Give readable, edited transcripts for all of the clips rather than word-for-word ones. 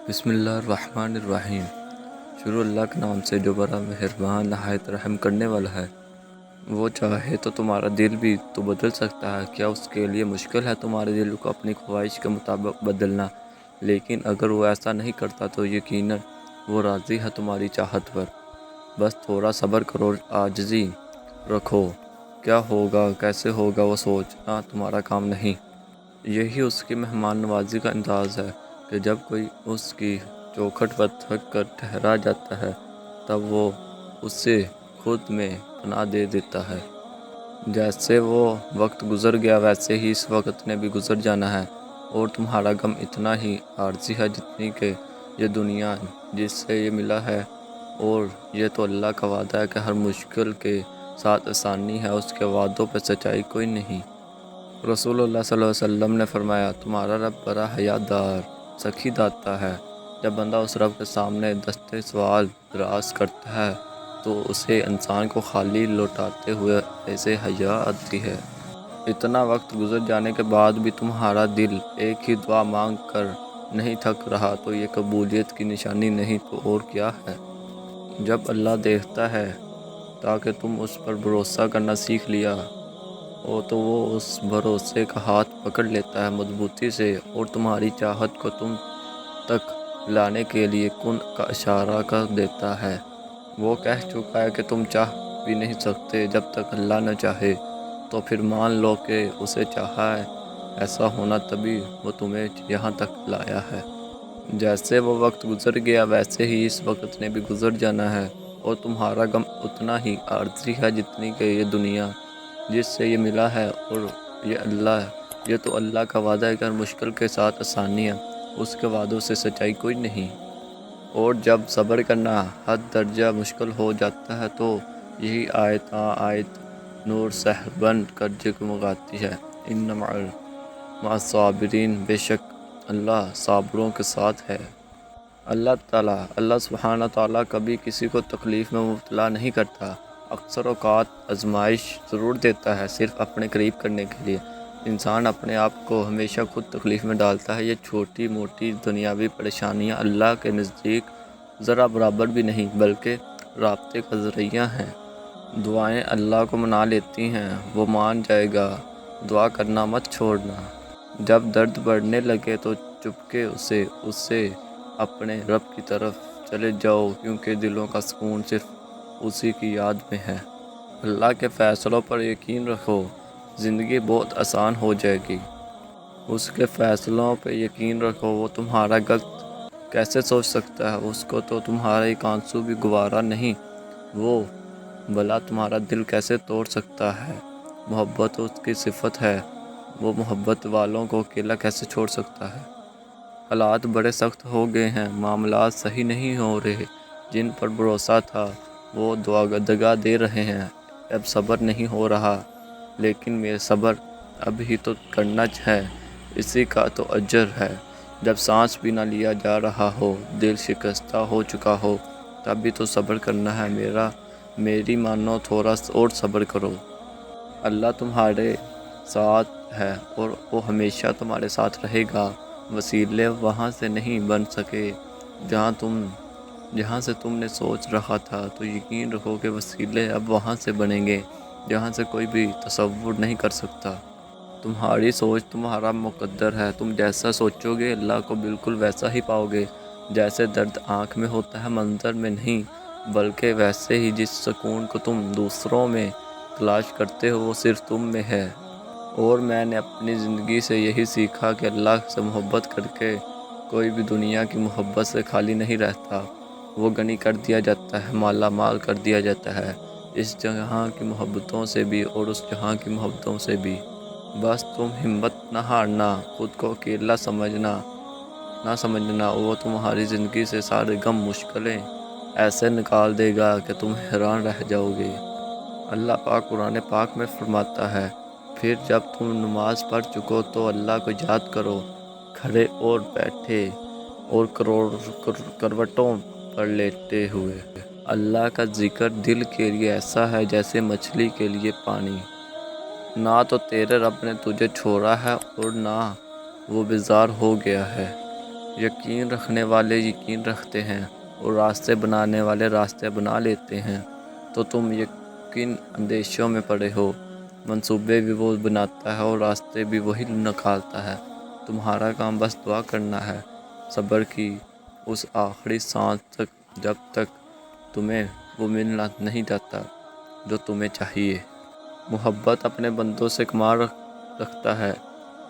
بسم اللہ الرحمن الرحیم۔ شروع اللہ کے نام سے جو بڑا مہربان نہایت رحم کرنے والا ہے۔ وہ چاہے تو تمہارا دل بھی تو بدل سکتا ہے، کیا اس کے لیے مشکل ہے تمہارے دل کو اپنی خواہش کے مطابق بدلنا؟ لیکن اگر وہ ایسا نہیں کرتا تو یقیناً وہ راضی ہے تمہاری چاہت پر۔ بس تھوڑا صبر کرو، عاجزی رکھو، کیا ہوگا کیسے ہوگا وہ سوچنا تمہارا کام نہیں۔ یہی اس کی مہمان نوازی کا انداز ہے کہ جب کوئی اس کی چوکھٹ پر تھک کر ٹھہرا جاتا ہے تب وہ اسے خود میں پناہ دے دیتا ہے۔ جیسے وہ وقت گزر گیا ویسے ہی اس وقت نے بھی گزر جانا ہے، اور تمہارا غم اتنا ہی عارضی ہے جتنی کہ یہ دنیا جس سے یہ ملا ہے، اور یہ تو اللہ کا وعدہ ہے کہ ہر مشکل کے ساتھ آسانی ہے، اس کے وعدوں پہ سچائی کوئی نہیں۔ رسول اللہ صلی اللہ علیہ وسلم نے فرمایا، تمہارا رب بڑا حیا دار سخی داتا ہے۔ جب بندہ اس رب کے سامنے دستے سوال دراز کرتا ہے تو اسے انسان کو خالی لوٹاتے ہوئے ایسے حیا آتی ہے۔ اتنا وقت گزر جانے کے بعد بھی تمہارا دل ایک ہی دعا مانگ کر نہیں تھک رہا تو یہ قبولیت کی نشانی نہیں تو اور کیا ہے؟ جب اللہ دیکھتا ہے تاکہ تم اس پر بھروسہ کرنا سیکھ لیا ہو تو وہ اس بھروسے کا ہاتھ پکڑ لیتا ہے مضبوطی سے، اور تمہاری چاہت کو تم تک لانے کے لیے کن کا اشارہ کر دیتا ہے۔ وہ کہہ چکا ہے کہ تم چاہ بھی نہیں سکتے جب تک اللہ نہ چاہے، تو پھر مان لو کہ اسے چاہا ہے ایسا ہونا تبھی وہ تمہیں یہاں تک لایا ہے۔ جیسے وہ وقت گزر گیا ویسے ہی اس وقت نے بھی گزر جانا ہے، اور تمہارا غم اتنا ہی عارضی ہے جتنی کہ یہ دنیا جس سے یہ ملا ہے، اور یہ تو اللہ کا وعدہ ہے کہ ہر مشکل کے ساتھ آسانی ہے، اس کے وعدوں سے سچائی کوئی نہیں۔ اور جب صبر کرنا حد درجہ مشکل ہو جاتا ہے تو یہی آیت آیت نور سحر بن کر جگمگاتی ہے، ان مع الصابرین، بے شک اللہ صابروں کے ساتھ ہے۔ اللہ سبحانہ تعالیٰ کبھی کسی کو تکلیف میں مبتلا نہیں کرتا، اکثر اوقات آزمائش ضرور دیتا ہے صرف اپنے قریب کرنے کے لیے۔ انسان اپنے آپ کو ہمیشہ خود تکلیف میں ڈالتا ہے۔ یہ چھوٹی موٹی دنیاوی پریشانیاں اللہ کے نزدیک ذرا برابر بھی نہیں بلکہ رابطے کا ذریعہ ہیں۔ دعائیں اللہ کو منا لیتی ہیں، وہ مان جائے گا، دعا کرنا مت چھوڑنا۔ جب درد بڑھنے لگے تو چپکے اسے اپنے رب کی طرف چلے جاؤ، کیونکہ دلوں کا سکون صرف اسی کی یاد میں ہے۔ اللہ کے فیصلوں پر یقین رکھو، زندگی بہت آسان ہو جائے گی۔ اس کے فیصلوں پہ یقین رکھو، وہ تمہارا غلط کیسے سوچ سکتا ہے؟ اس کو تو تمہارا ایک آنسو بھی گوارا نہیں، وہ بھلا تمہارا دل کیسے توڑ سکتا ہے؟ محبت اس کی صفت ہے، وہ محبت والوں کو اکیلا کیسے چھوڑ سکتا ہے؟ حالات بڑے سخت ہو گئے ہیں، معاملات صحیح نہیں ہو رہے، جن پر بھروسہ تھا وہ دگا دے رہے ہیں، اب صبر نہیں ہو رہا، لیکن میرے صبر اب ہی تو کرنا ہے، اسی کا تو اجر ہے۔ جب سانس بھی نہ لیا جا رہا ہو، دل شکستہ ہو چکا ہو، تب بھی تو صبر کرنا ہے۔ میری مانو، تھوڑا اور صبر کرو۔ اللہ تمہارے ساتھ ہے اور وہ ہمیشہ تمہارے ساتھ رہے گا۔ وسیلے وہاں سے نہیں بن سکے جہاں سے تم نے سوچ رہا تھا، تو یقین رکھو کہ وسیلے اب وہاں سے بنیں گے جہاں سے کوئی بھی تصور نہیں کر سکتا۔ تمہاری سوچ تمہارا مقدر ہے، تم جیسا سوچو گے اللہ کو بالکل ویسا ہی پاؤ گے۔ جیسے درد آنکھ میں ہوتا ہے منظر میں نہیں، بلکہ ویسے ہی جس سکون کو تم دوسروں میں تلاش کرتے ہو وہ صرف تم میں ہے۔ اور میں نے اپنی زندگی سے یہی سیکھا کہ اللہ سے محبت کر کے کوئی بھی دنیا کی محبت سے خالی نہیں رہتا، وہ غنی کر دیا جاتا ہے، مالا مال کر دیا جاتا ہے، اس جہاں کی محبتوں سے بھی اور اس جہاں کی محبتوں سے بھی۔ بس تم ہمت نہ ہارنا، خود کو اکیلا نہ سمجھنا، وہ تمہاری زندگی سے سارے غم مشکلیں ایسے نکال دے گا کہ تم حیران رہ جاؤ گے۔ اللہ پاک قرآن پاک میں فرماتا ہے، پھر جب تم نماز پڑھ چکو تو اللہ کو یاد کرو، کھڑے اور بیٹھے اور کروٹوں پر لیٹے ہوئے۔ اللہ کا ذکر دل کے لیے ایسا ہے جیسے مچھلی کے لیے پانی۔ نہ تو تیرے رب نے تجھے چھوڑا ہے اور نہ وہ بیزار ہو گیا ہے۔ یقین رکھنے والے یقین رکھتے ہیں اور راستے بنانے والے راستے بنا لیتے ہیں، تو تم یقین اندیشوں میں پڑے ہو۔ منصوبے بھی وہ بناتا ہے اور راستے بھی وہی نکالتا ہے۔ تمہارا کام بس دعا کرنا ہے، صبر کی اس آخری سانس تک، جب تک تمہیں وہ ملنا نہیں جاتا جو تمہیں چاہیے۔ محبت اپنے بندوں سے کمال رکھتا ہے،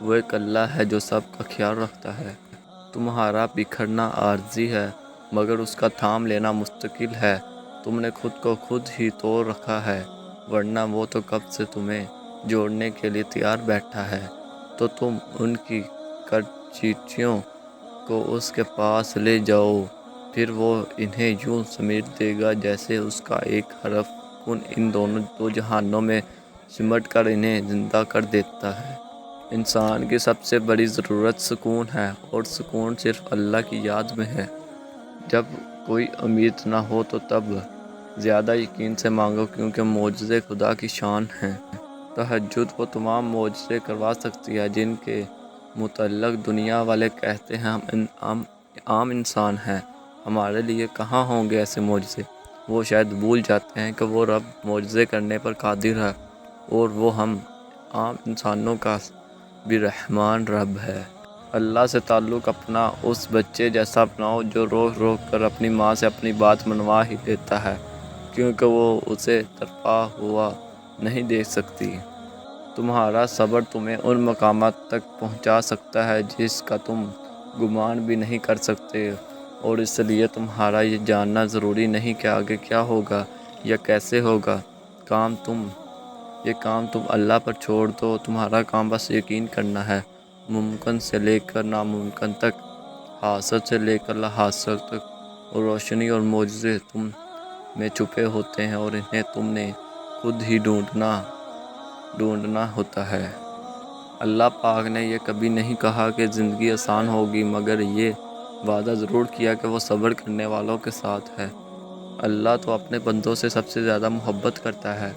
وہ ایک اللہ ہے جو سب کا خیال رکھتا ہے۔ تمہارا بکھرنا عارضی ہے مگر اس کا تھام لینا مستقل ہے۔ تم نے خود کو خود ہی توڑ رکھا ہے، ورنہ وہ تو کب سے تمہیں جوڑنے کے لیے تیار بیٹھا ہے۔ تو تم ان کی کرچیچیوں کو اس کے پاس لے جاؤ، پھر وہ انہیں یوں سمیٹ دے گا جیسے اس کا ایک حرف کن ان دونوں دو جہانوں میں سمٹ کر انہیں زندہ کر دیتا ہے۔ انسان کی سب سے بڑی ضرورت سکون ہے، اور سکون صرف اللہ کی یاد میں ہے۔ جب کوئی امید نہ ہو تو تب زیادہ یقین سے مانگو، کیونکہ معجزے خدا کی شان ہیں۔ تہجد وہ تمام معجزے کروا سکتی ہے جن کے متعلق دنیا والے کہتے ہیں ہم عام انسان ہیں، ہمارے لیے کہاں ہوں گے ایسے معجزے۔ وہ شاید بھول جاتے ہیں کہ وہ رب معجزے کرنے پر قادر ہے، اور وہ ہم عام انسانوں کا بھی رحمان رب ہے۔ اللہ سے تعلق اپنا اس بچے جیسا بناؤ جو رو رو کر اپنی ماں سے اپنی بات منوا ہی لیتا ہے، کیونکہ وہ اسے تڑپا ہوا نہیں دیکھ سکتی۔ تمہارا صبر تمہیں ان مقامات تک پہنچا سکتا ہے جس کا تم گمان بھی نہیں کر سکتے، اور اس لیے تمہارا یہ جاننا ضروری نہیں کہ آگے کیا ہوگا یا کیسے ہوگا۔ یہ کام تم اللہ پر چھوڑ دو، تمہارا کام بس یقین کرنا ہے۔ ممکن سے لے کر ناممکن تک، حاصل سے لے کر لا حاصل تک، اور روشنی اور معجزے تم میں چھپے ہوتے ہیں، اور انہیں تم نے خود ہی ڈھونڈنا ہوتا ہے۔ اللہ پاک نے یہ کبھی نہیں کہا کہ زندگی آسان ہوگی، مگر یہ وعدہ ضرور کیا کہ وہ صبر کرنے والوں کے ساتھ ہے۔ اللہ تو اپنے بندوں سے سب سے زیادہ محبت کرتا ہے،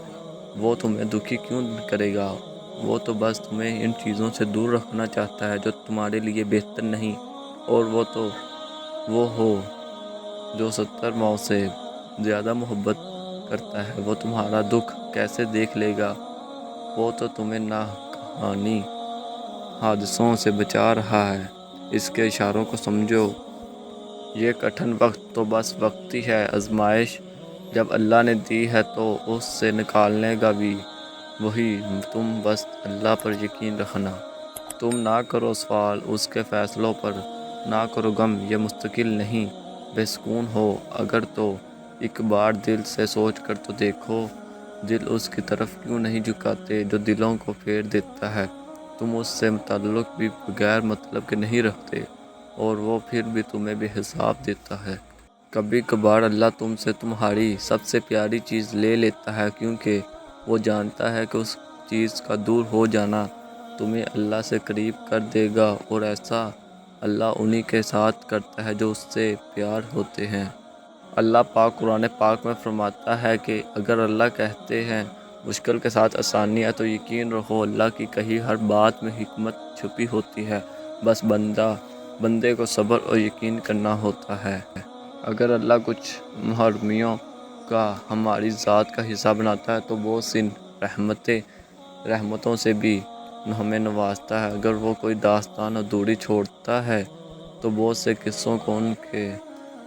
وہ تمہیں دکھی کیوں کرے گا؟ وہ تو بس تمہیں ان چیزوں سے دور رکھنا چاہتا ہے جو تمہارے لیے بہتر نہیں، اور وہ ہو جو 70 ماؤں سے زیادہ محبت کرتا ہے، وہ تمہارا دکھ کیسے دیکھ لے گا؟ وہ تو تمہیں ناگہانی حادثوں سے بچا رہا ہے، اس کے اشاروں کو سمجھو۔ یہ کٹھن وقت تو بس وقتی ہے، آزمائش جب اللہ نے دی ہے تو اس سے نکالنے گا بھی وہی، تم بس اللہ پر یقین رکھنا۔ تم نہ کرو سوال اس کے فیصلوں پر، نہ کرو غم، یہ مستقل نہیں، بے سکون ہو اگر تو ایک بار دل سے سوچ کر تو دیکھو، دل اس کی طرف کیوں نہیں جھکاتے جو دلوں کو پھیر دیتا ہے۔ تم اس سے تعلق بھی بغیر مطلب کے نہیں رکھتے، اور وہ پھر بھی تمہیں بے حساب دیتا ہے۔ کبھی کبھار اللہ تم سے تمہاری سب سے پیاری چیز لے لیتا ہے، کیونکہ وہ جانتا ہے کہ اس چیز کا دور ہو جانا تمہیں اللہ سے قریب کر دے گا، اور ایسا اللہ انہی کے ساتھ کرتا ہے جو اس سے پیار ہوتے ہیں۔ اللہ پاک قرآن پاک میں فرماتا ہے کہ اگر اللہ کہتے ہیں مشکل کے ساتھ آسانی ہے، تو یقین رکھو اللہ کی کہی ہر بات میں حکمت چھپی ہوتی ہے، بس بندے کو صبر اور یقین کرنا ہوتا ہے۔ اگر اللہ کچھ محرومیوں کا ہماری ذات کا حصہ بناتا ہے تو بہت سی رحمتوں سے بھی ہمیں نوازتا ہے۔ اگر وہ کوئی داستان ادھوری چھوڑتا ہے تو بہت سے قصوں کو ان کے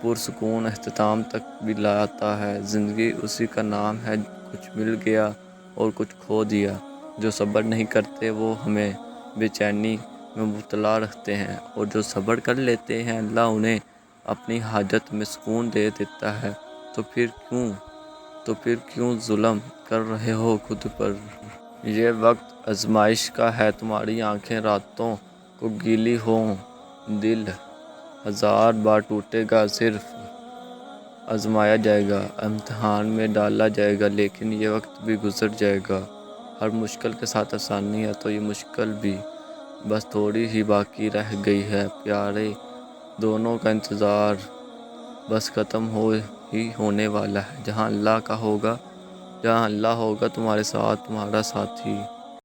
پرسکون اختتام تک بھی لاتا ہے۔ زندگی اسی کا نام ہے، کچھ مل گیا اور کچھ کھو دیا۔ جو صبر نہیں کرتے وہ ہمیں بے چینی میں مبتلا رکھتے ہیں، اور جو صبر کر لیتے ہیں اللہ انہیں اپنی حاجت میں سکون دے دیتا ہے۔ تو پھر کیوں ظلم کر رہے ہو خود پر؟ یہ وقت آزمائش کا ہے، تمہاری آنکھیں راتوں کو گیلی ہوں، دل 1000 بار ٹوٹے گا، صرف آزمایا جائے گا، امتحان میں ڈالا جائے گا، لیکن یہ وقت بھی گزر جائے گا۔ ہر مشکل کے ساتھ آسانی ہے، تو یہ مشکل بھی بس تھوڑی ہی باقی رہ گئی ہے۔ پیارے، دونوں کا انتظار بس ختم ہی ہونے والا ہے۔ جہاں اللہ ہوگا تمہارے ساتھ تمہارا ساتھی۔